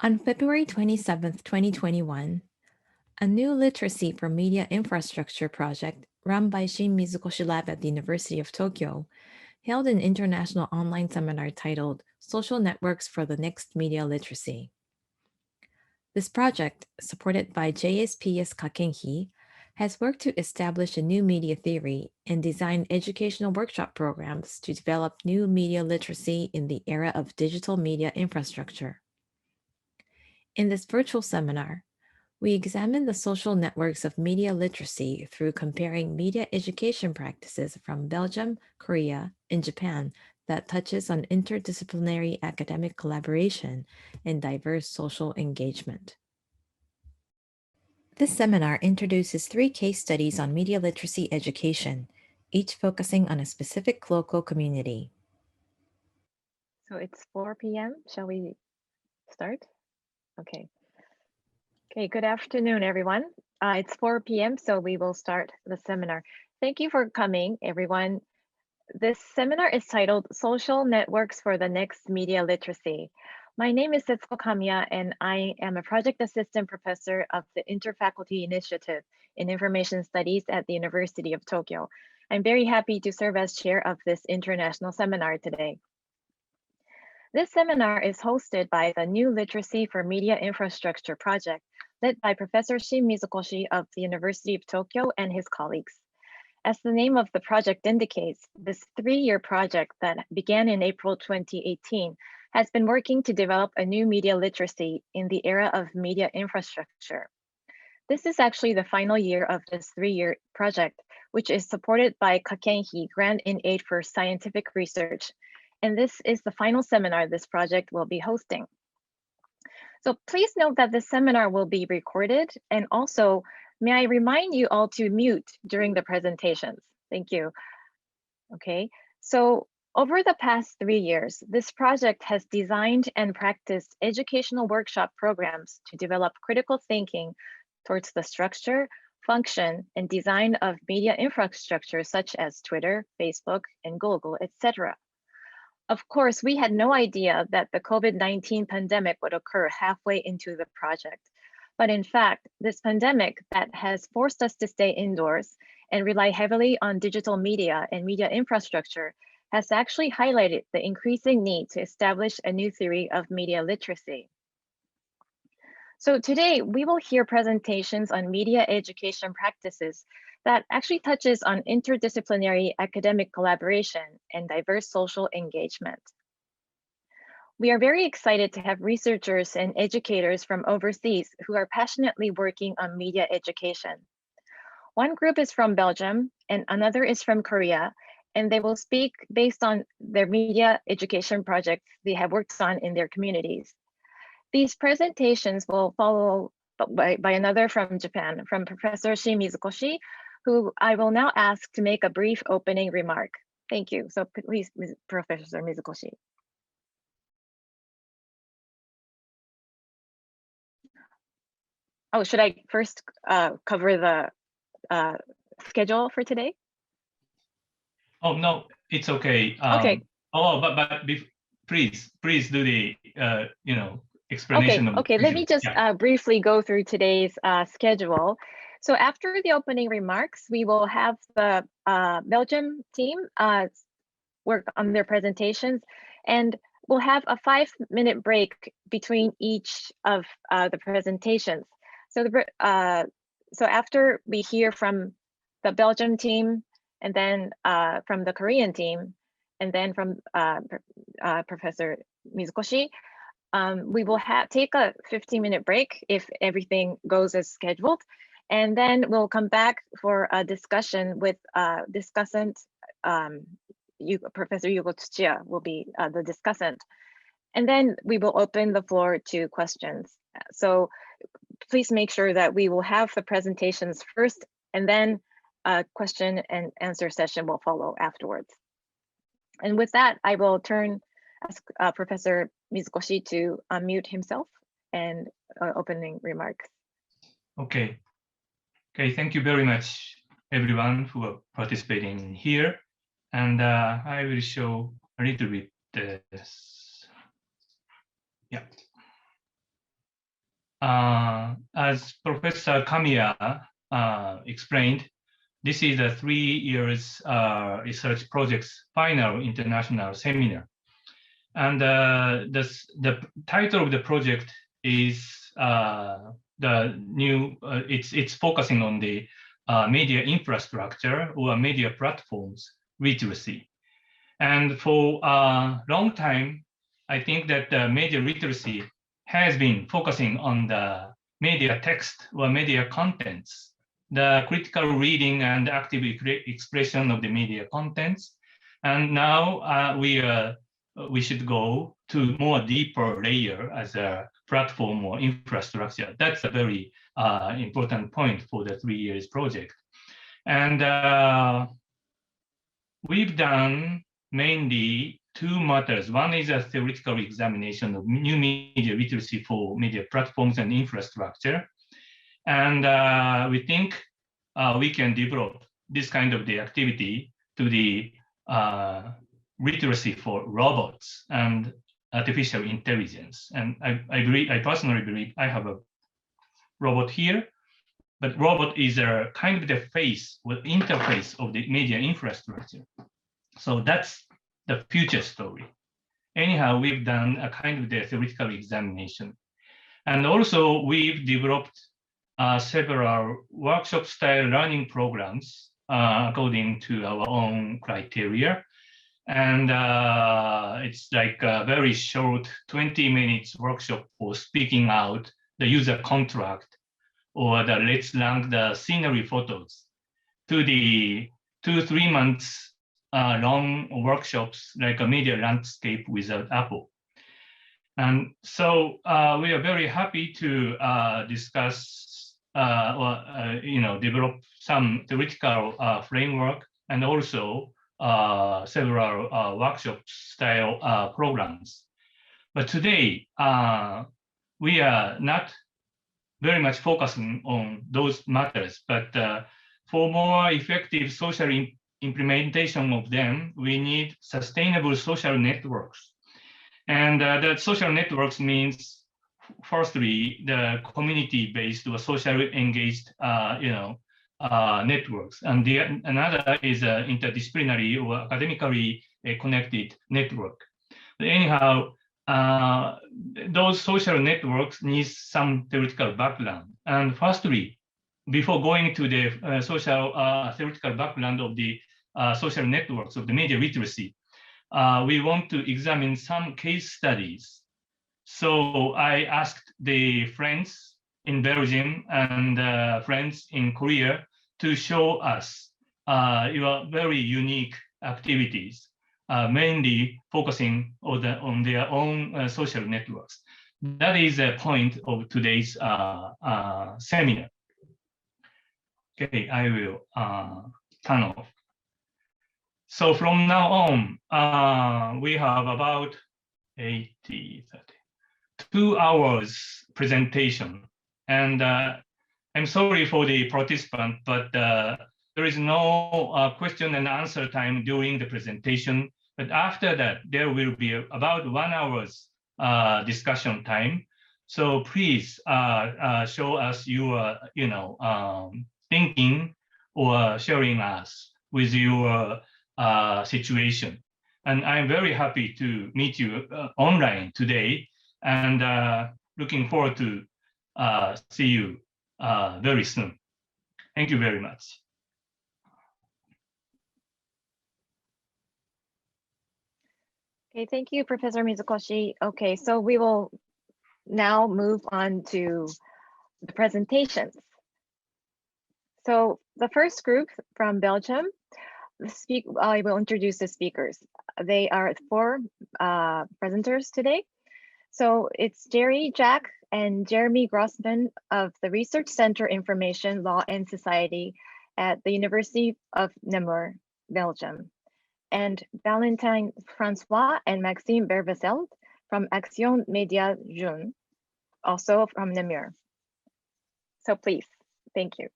On February 27, 2021, a new literacy for media infrastructure project run by Shin Mizukoshi Lab at the University of Tokyo held an international online seminar titled Social Networks for the Next Media Literacy. This project, supported by JSPS Kakenhi, has worked to establish a new media theory and design educational workshop programs to develop new media literacy in the era of digital media infrastructure. In this virtual seminar, we examine the social networks of media literacy through comparing media education practices from Belgium, Korea, and Japan that touches on interdisciplinary academic collaboration and diverse social engagement. This seminar introduces 3 case studies on media literacy education, each focusing on a specific local community. So it's 4 p.m. Shall we start? Okay. Okay, good afternoon, everyone. It's 4 p.m., so we will start the seminar. Thank you for coming, everyone. This seminar is titled Social Networks for the Next Media Literacy. My name is Setsuko Kamiya, and I am a project assistant professor of the Interfaculty Initiative in Information Studies at the University of Tokyo. I'm very happy to serve as chair of this international seminar today. This seminar is hosted by the New Literacy for Media Infrastructure project, led by Professor Shin Mizukoshi of the University of Tokyo and his colleagues. As the name of the project indicates, this 3-year project that began in April 2018 has been working to develop a new media literacy in the era of media infrastructure. This is actually the final year of this 3-year project, which is supported by Kakenhi Grant in Aid for Scientific Research. And this is the final seminar this project will be hosting. So please note that this seminar will be recorded, and also may I remind you all to mute during the presentations. Thank you. Okay, so over the past 3 years, this project has designed and practiced educational workshop programs to develop critical thinking towards the structure, function, and design of media infrastructure such as Twitter, Facebook, and Google, etc. Of course, we had no idea that the COVID-19 pandemic would occur halfway into the project. But in fact, this pandemic that has forced us to stay indoors and rely heavily on digital media and media infrastructure has actually highlighted the increasing need to establish a new theory of media literacy. So today we will hear presentations on media education practices that actually touches on interdisciplinary academic collaboration and diverse social engagement. We are very excited to have researchers and educators from overseas who are passionately working on media education. One group is from Belgium and another is from Korea, and they will speak based on their media education projects they have worked on in their communities. These presentations will follow by another from Japan, from Professor Shin Mizukoshi, who I will now ask to make a brief opening remark. Thank you. So please, Professor Mizukoshi. Oh, should I first cover the schedule for today? Oh, no, it's okay. Okay. Please do the, explanation. Okay. Let me just briefly go through today's schedule. So after the opening remarks, we will have the Belgium team work on their presentations, and we'll have a 5-minute break between each of the presentations. So so after we hear from the Belgium team, and then from the Korean team, and then from Professor Mizukoshi, we will take a 15-minute break if everything goes as scheduled. And then we'll come back for a discussion with discussant, Professor Yugo Tsuchiya will be the discussant. And then we will open the floor to questions. So please make sure that we will have the presentations first, and then a question and answer session will follow afterwards. And with that, I will ask Professor Mizukoshi to unmute himself and opening remarks. Okay. Thank you very much, everyone who are participating here. And I will show a little bit this. Yeah. as Professor Kamiya explained, this is a 3 years research project's final international seminar. And the title of the project is it's focusing on the media infrastructure or media platforms literacy. And for a long time, I think that media literacy has been focusing on the media text or media contents, the critical reading and active expression of the media contents. And now we should go to more deeper layer as a platform or infrastructure. That's a very important point for the 3 years project. And we've done mainly 2 matters. One is a theoretical examination of new media literacy for media platforms and infrastructure. And we think we can develop this kind of the activity to the literacy for robots and artificial intelligence. And I personally believe I have a robot here, but robot is a kind of the face or interface of the media infrastructure. So that's the future story. Anyhow, we've done a kind of the theoretical examination. And also we've developed several workshop-style learning programs according to our own criteria. And it's like a very short 20 minutes workshop for speaking out the user contract or the let's rank the scenery photos to the 2-3 months long workshops like a media landscape without Apple. And so we are very happy to discuss develop some theoretical framework and also several workshop style programs. But today, we are not very much focusing on those matters, but for more effective social implementation of them, we need sustainable social networks. And that social networks means, firstly, the community-based or socially engaged, networks. And another is an interdisciplinary or academically connected network. But anyhow, those social networks need some theoretical background. And firstly, before going to the social theoretical background of the social networks of the media literacy, we want to examine some case studies. So I asked the friends in Belgium and friends in Korea to show us your very unique activities, mainly focusing on their own social networks. That is a point of today's seminar. Okay, I will turn off. So from now on, we have about 2 hours presentation. And I'm sorry for the participant, but there is no question and answer time during the presentation. But after that, there will be about 1 hour's discussion time. So please show us your, thinking or sharing us with your situation. And I'm very happy to meet you online today and looking forward to see you very soon. Thank you very much. Okay, thank you, Professor Mizukoshi. Okay, so we will now move on to the presentations. So the first group from Belgium, I will introduce the speakers. They are 4 presenters today. So it's Jerry Jack and Jeremy Grossman of the Research Center Information, Law and Society at the University of Namur, Belgium. And Valentine Francois and Maxime Berveseld from Action Média Jeune, also from Namur. So please, thank you.